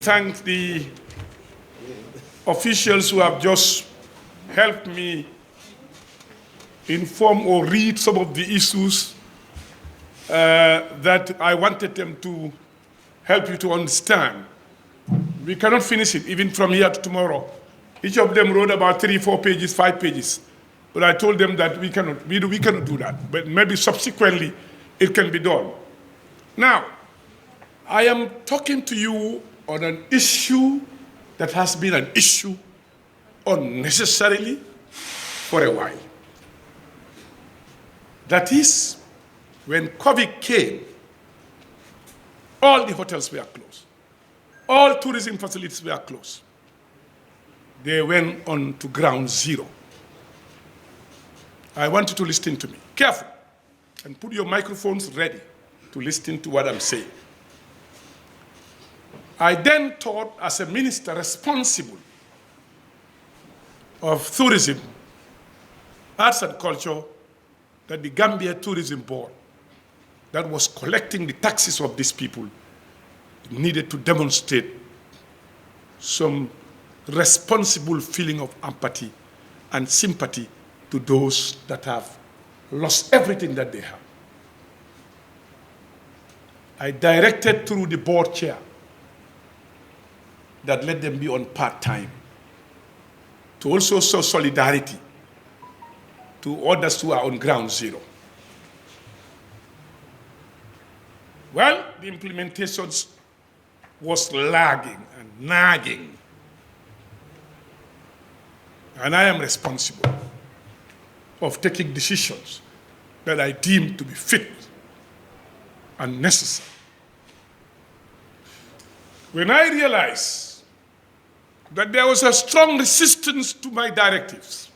Thank the officials who have just helped me inform or read some of the issues that I wanted them to help you to understand. We cannot finish it even from here to tomorrow. Each of them wrote about 3, 4 pages, 5 pages. But I told them that we cannot do that. But maybe subsequently it can be done. Now, I am talking to you on an issue that has been an issue unnecessarily for a while. That is, when COVID came, all the hotels were closed. All tourism facilities were closed. They went on to ground zero. I want you to listen to me. Careful. And put your microphones ready to listen to what I'm saying. I then thought, as a minister responsible of tourism, arts and culture, that the Gambian Tourism Board, that was collecting the taxes of these people, needed to demonstrate some responsible feeling of empathy and sympathy to those that have lost everything that they have. I directed through the board chair that let them be on part-time, to also show solidarity to others who are on ground zero. Well, the implementations was lagging and nagging. And I am responsible of taking decisions that I deem to be fit and necessary. When I realized that there was a strong resistance to my directives,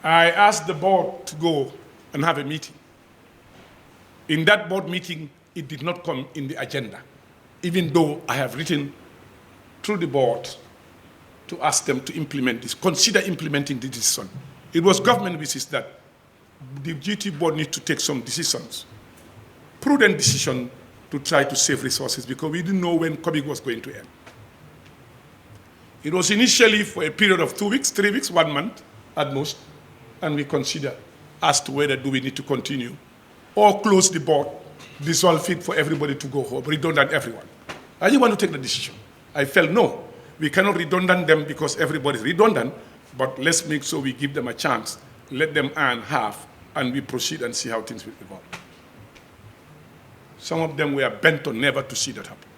I asked the board to go and have a meeting. In that board meeting, it did not come in the agenda, even though I have written through the board to ask them to implement this, consider implementing the decision. It was government wishes that the Gtboard needs to take some decisions, prudent decision to try to save resources, because we didn't know when COVID was going to end. It was initially for a period of 2 weeks, 3 weeks, 1 month at most, and we considered as to whether do we need to continue or close the board, dissolve it for everybody to go home, redundant everyone. I didn't want to take the decision. I felt no, we cannot redundant them because everybody's redundant, but let's make sure we give them a chance, let them earn half, and we proceed and see how things will evolve. Some of them were bent on never to see that happen.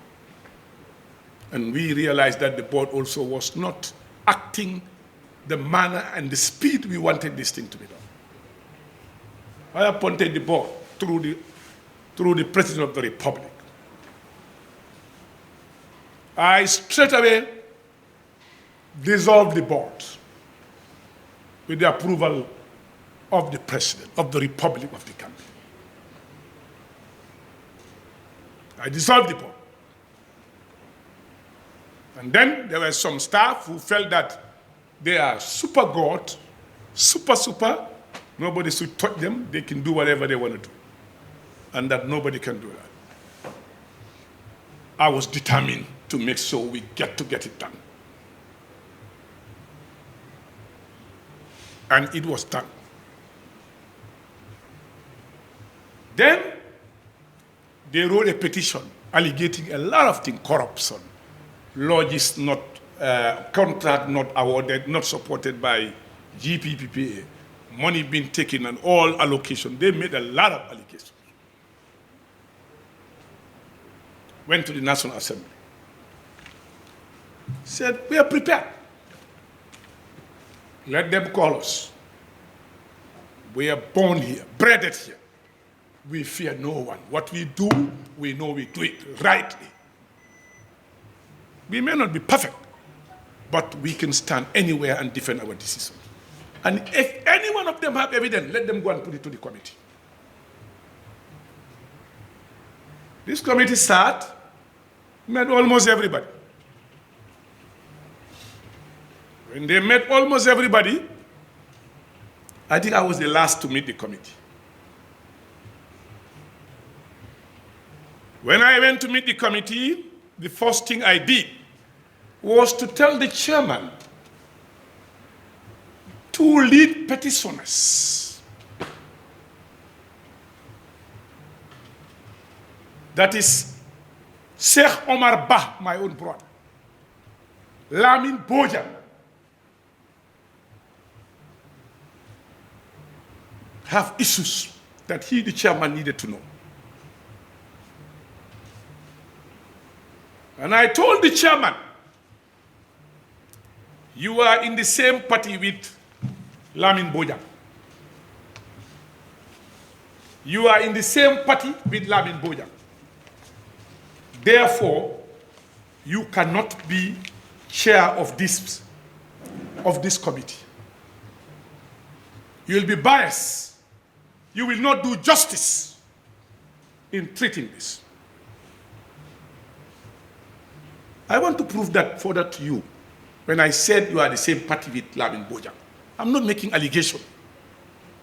And we realized that the board also was not acting the manner and the speed we wanted this thing to be done. I appointed the board through the President of the Republic. I straight away dissolved the board with the approval of the President of the Republic of the Gambia. I dissolved the board. And then there were some staff who felt that they are super God, super, nobody should touch them, they can do whatever they want to do, and that nobody can do that. I was determined to make sure we get it done. And it was done. Then they wrote a petition alleging a lot of things, corruption, lodges not, contract not awarded, not supported by GPPPA, money being taken and all allocation. They made a lot of allegations. Went to the National Assembly. Said, we are prepared. Let them call us. We are born here, bred here. We fear no one. What we do, we know we do it rightly. We may not be perfect, but we can stand anywhere and defend our decision. And if any one of them have evidence, let them go and put it to the committee. This committee sat, met almost everybody. When they met almost everybody, I think I was the last to meet the committee. When I went to meet the committee, the first thing I did was to tell the chairman to lead petitioners. That is Sheikh Omar Bah, my own brother, Lamin Bojang, have issues that he, the chairman, needed to know. And I told the chairman, you are in the same party with Lamin Bojang. You are in the same party with Lamin Bojang. Therefore, you cannot be chair of this committee. You will be biased. You will not do justice in treating this. I want to prove that further to you when I said you are the same party with Lamin Bojang. I'm not making allegation.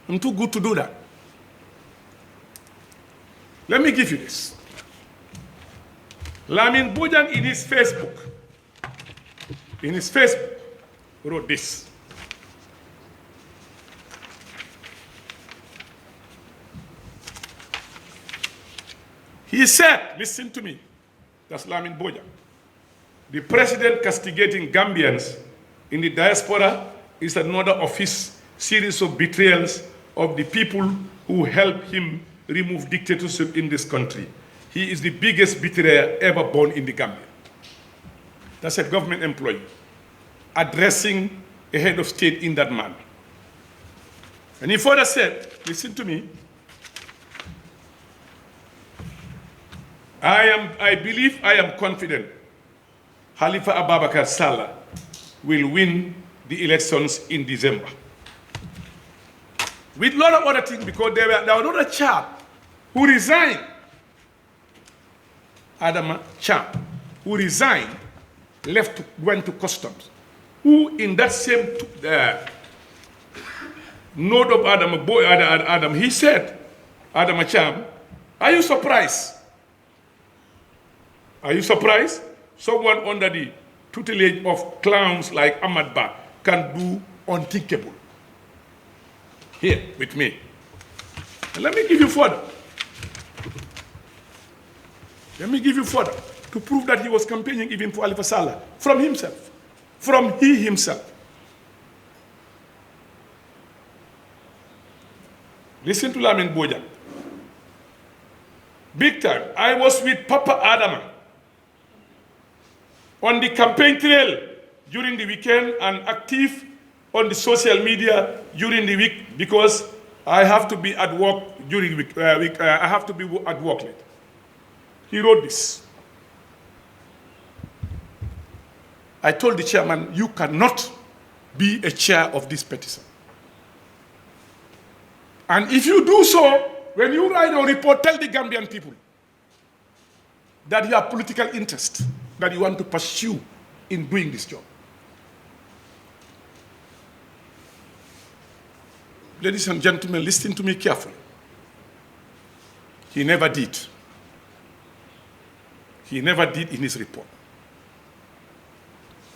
I'm too good to do that. Let me give you this. Lamin Bojang in his Facebook wrote this. He said, listen to me, that's Lamin Bojang. The president castigating Gambians in the diaspora is another of his series of betrayals of the people who helped him remove dictatorship in this country. He is the biggest betrayer ever born in the Gambia. That's a government employee addressing a head of state in that manner. And he further said, listen to me, I believe, I am confident Khalifa Abubakar Sallah will win the elections in December. With a lot of other things, because there was another chap who resigned, Adama Champ, who resigned, went to customs, who in that same note of Adam, he said, Adama Champ, are you surprised? Are you surprised? Someone under the tutelage of clowns like Ahmad Ba can do unthinkable. Here, with me. And let me give you further. Let me give you further to prove that he was campaigning even for Khalifa Sallah from himself. From he himself. Listen to Lamin Bojang. Big time. I was with Papa Adama on the campaign trail during the weekend and active on the social media during the week because I have to be at work during the week. I have to be at work late. He wrote this. I told the chairman, you cannot be a chair of this petition. And if you do so, when you write a report, tell the Gambian people that you have political interest that you want to pursue in doing this job. Ladies and gentlemen, listen to me carefully. He never did. He never did in his report.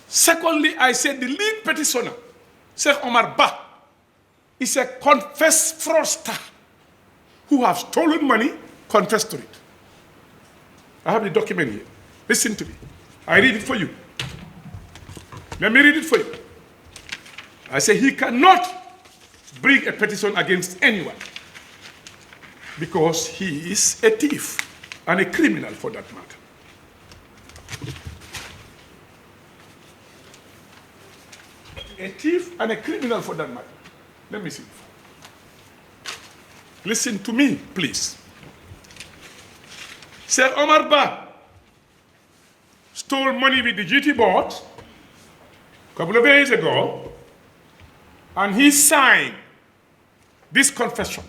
Secondly, I said the lead petitioner, Sheikh Omar Bah, is a confessed fraudster who has stolen money, confessed to it. I have the document here. Listen to me. I read it for you. Let me read it for you. I say he cannot bring a petition against anyone because he is a thief and a criminal for that matter. A thief and a criminal for that matter. Let me see. Listen to me, please. Sir Omar Ba stole money with the Gtboard a couple of days ago, and he signed this confession.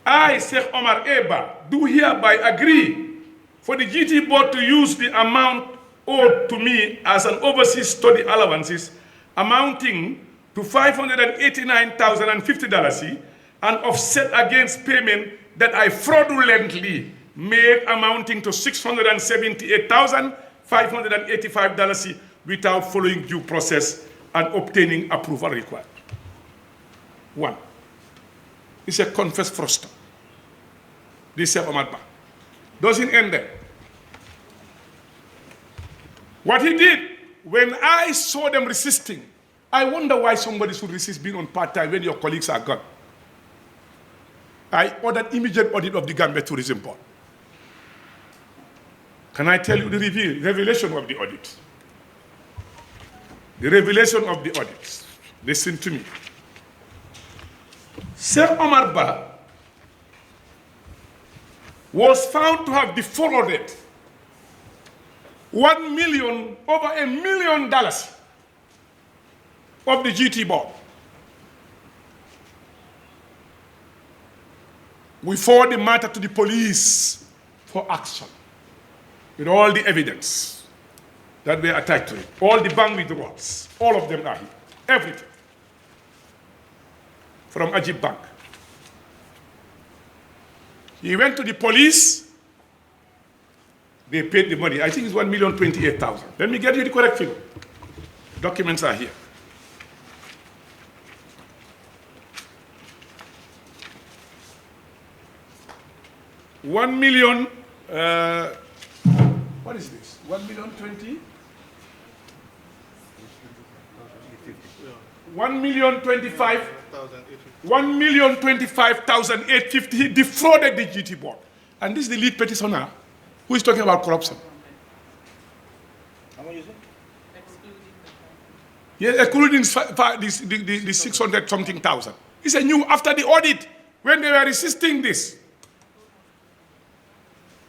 I, Sheikh Omar Eba, do hereby agree for the Gtboard to use the amount owed to me as an overseas study allowances amounting to $589,050 and offset against payment that I fraudulently made amounting to $678,585 without following due process and obtaining approval required. One, it's a confessed fraudster. This is Hamat doesn't end there. What he did, when I saw them resisting, I wonder why somebody should resist being on part-time when your colleagues are gone. I ordered immediate audit of the Gambia Tourism Board. Can I tell you the revelation of the audit? The revelation of the audit. Listen to me. Sir Omar Ba was found to have defrauded over $1 million of the Gtboard. We forward the matter to the police for action with all the evidence that were attached to it, all the bank withdrawals, all of them are here, everything from Ajib Bank. He went to the police. They paid the money. I think it's $1,028,000. Let me get you the correct figure. Documents are here. $1 million. What is this? 1,020,000. 1,025,850. He defrauded the Gtboard. And this is the lead petitioner who is talking about corruption. How much is it? Yes, including the 600-something thousand. He said, new after the audit, when they were resisting this,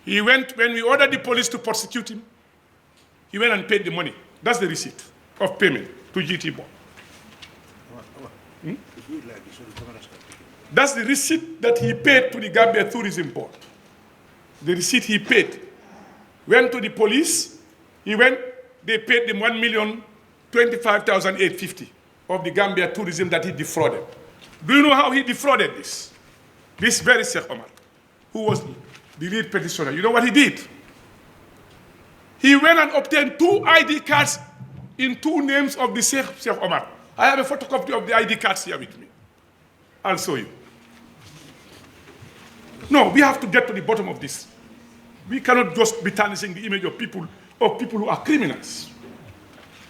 he went, when we ordered the police to prosecute him, he went and paid the money. That's the receipt of payment to Gtboard. That's the receipt that he paid to the Gambia Tourism Board. The receipt he paid. Went to the police, he went, they paid him $1,025,850 of the Gambia Tourism that he defrauded. Do you know how he defrauded this? This very Sheikh Omar, who was the lead petitioner. You know what he did? He went and obtained 2 ID cards in 2 names of the Sheikh Omar. I have a photocopy of the ID cards here with me. I'll show you. No, we have to get to the bottom of this. We cannot just be tarnishing the image of people who are criminals.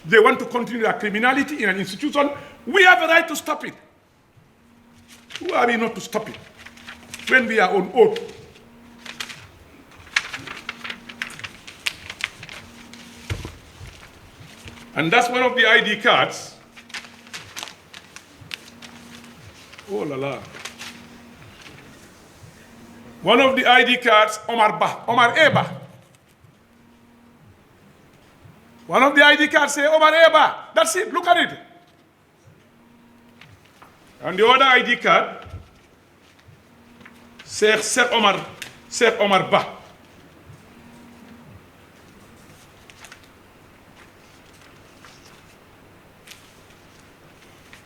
They want to continue their criminality in an institution. We have a right to stop it. Who are we not to stop it? When we are on oath. And that's one of the ID cards. Oh la la. One of the ID cards, Omar Eba. One of the ID cards say Omar Eba. That's it, look at it. And the other ID card, Sheikh Omar Ba.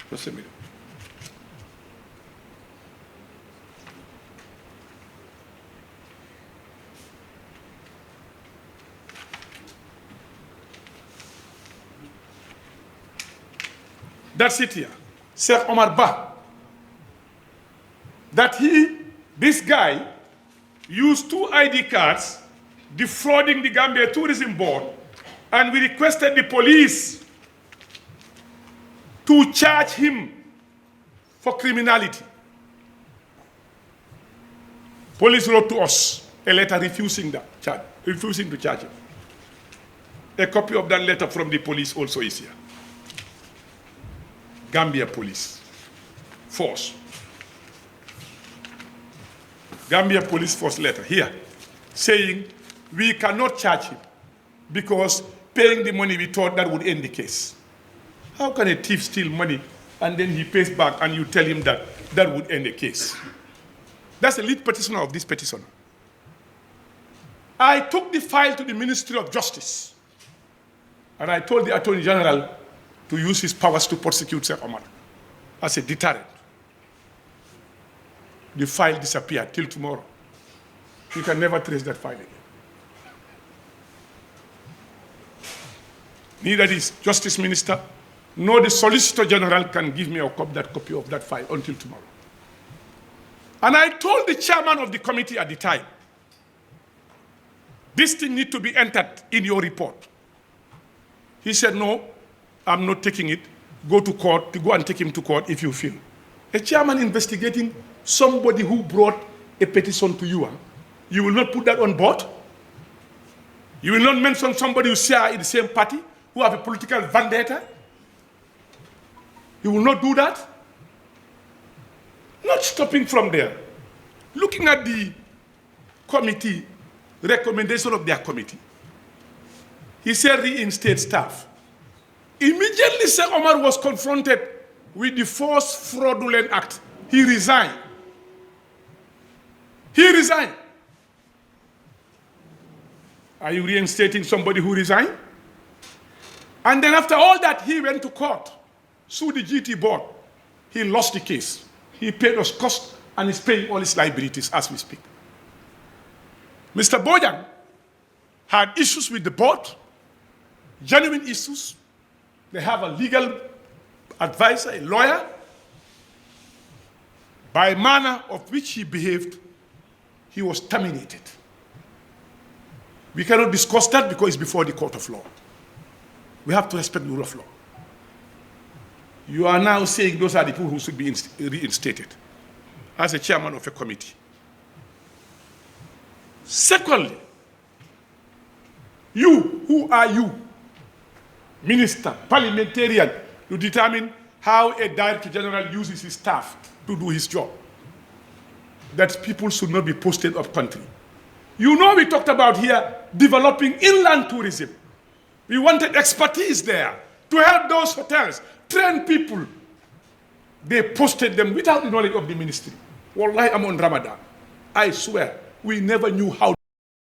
Just a minute. That's it here. Sheikh Omar Ba. That this guy, used 2 ID cards defrauding the Gambia Tourism Board, and we requested the police to charge him for criminality. Police wrote to us a letter refusing to charge him. A copy of that letter from the police also is here. Gambia Police Force. Gambia Police Force letter here saying we cannot charge him because paying the money, we thought that would end the case. How can a thief steal money and then he pays back and you tell him that that would end the case? That's the lead petitioner of this petitioner. I took the file to the Ministry of Justice and I told the Attorney General to use his powers to prosecute Sheikh Omar as a deterrent. The file disappeared till tomorrow. You can never trace that file again. Neither the Justice Minister nor the Solicitor General can give me that copy of that file until tomorrow. And I told the chairman of the committee at the time, this thing needs to be entered in your report. He said, no, I'm not taking it. Go to court, go and take him to court if you feel. A chairman investigating somebody who brought a petition to you, you will not put that on board? You will not mention somebody who share in the same party, who have a political vendetta? You will not do that? Not stopping from there. Looking at the committee, recommendation of their committee, he said reinstate staff. Immediately, Sir Omar was confronted with the forced fraudulent act. He resigned. He resigned. Are you reinstating somebody who resigned? And then after all that, he went to court, sued the Gtboard. He lost the case. He paid us cost and is paying all his liabilities as we speak. Mr. Bojang had issues with the board, genuine issues. They have a legal advisor, a lawyer. By manner of which he behaved, he was terminated. We cannot discuss that because it's before the court of law. We have to respect the rule of law. You are now saying those are the people who should be reinstated as a chairman of a committee. Secondly, who are you? Minister, parliamentarian, to determine how a director general uses his staff to do his job. That people should not be posted up country. You know, we talked about here developing inland tourism. We wanted expertise there to help those hotels, train people. They posted them without the knowledge of the ministry. Wallahi, I'm on Ramadan. I swear, we never knew how